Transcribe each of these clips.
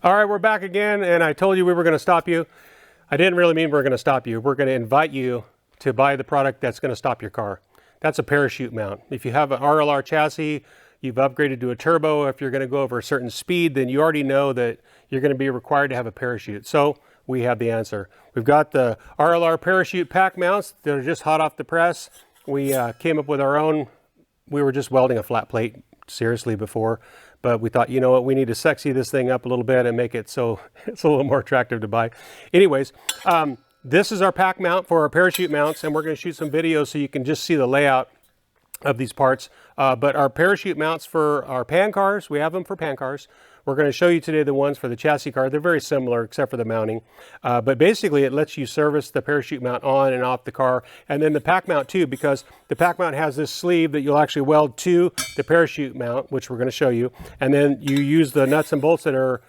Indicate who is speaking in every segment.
Speaker 1: All right, we're back again, and I told you we were going to stop you. I didn't really mean we're going to stop you. We're going to invite you to buy the product that's going to stop your car. That's a parachute mount. If you have an RLR chassis, you've upgraded to a turbo, if you're going to go over a certain speed, then you already know that you're going to be required to have a parachute. So we have the answer. We've got the RLR parachute pack mounts that are just hot off the press. We came up with our own. We were just welding a flat plate seriously before, but we thought, you know what, we need to sexy this thing up a little bit and make it so it's a little more attractive to buy. Anyways, this is our pack mount for our parachute mounts, and we're going to shoot some videos so you can just see the layout of these parts. But our parachute mounts for our pan cars, we have them for pan cars. We're going to show you today the ones for the chassis car. They're very similar except for the mounting. But basically it lets you service the parachute mount on and off the car. And then the pack mount too, because the pack mount has this sleeve that you'll actually weld to the parachute mount, which we're going to show you. And then you use the nuts and bolts that are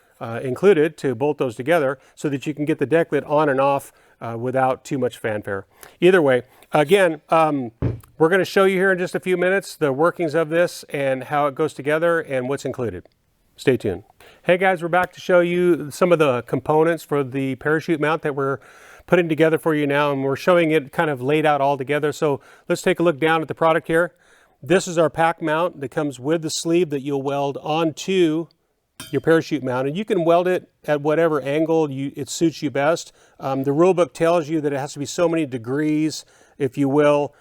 Speaker 1: included to bolt those together so that you can get the deck lid on and off without too much fanfare. Either way, again, we're going to show you here in just a few minutes the workings of this and how it goes together and what's included. Stay tuned. Hey guys, we're back to show you some of the components for the parachute mount that we're putting together for you now, and we're showing it kind of laid out all together. So let's take a look down at the product here. This is our pack mount that comes with the sleeve that you'll weld onto your parachute mount, and you can weld it at whatever angle it suits you best. The rule book tells you that it has to be so many degrees, if you will,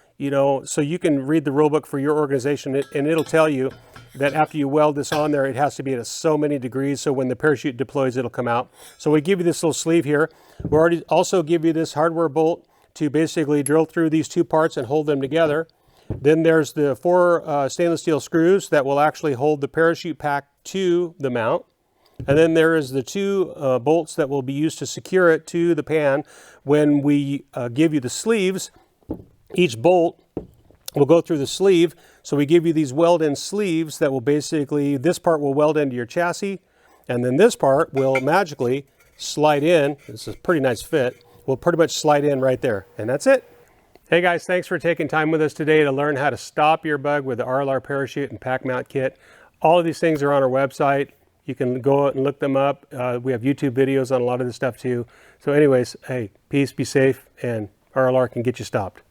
Speaker 1: so you can read the rule book for your organization, and it'll tell you that after you weld this on there, it has to be at so many degrees, so when the parachute deploys, it'll come out. So we give you this little sleeve here. We already also give you this hardware bolt to basically drill through these two parts and hold them together. Then there's the 4 stainless steel screws that will actually hold the parachute pack to the mount. And then there is the 2 bolts that will be used to secure it to the pan. When we give you the sleeves, each bolt will go through the sleeve. So we give you these weld-in sleeves that will basically, this part will weld into your chassis, and then this part will magically slide in. This is a pretty nice fit. Will pretty much slide in right there, and that's it. Hey guys, thanks for taking time with us today to learn how to stop your bug with the RLR parachute and pack mount kit. All of these things are on our website. You can go out and look them up. We have YouTube videos on a lot of this stuff too. So anyways, hey, peace, be safe, and RLR can get you stopped.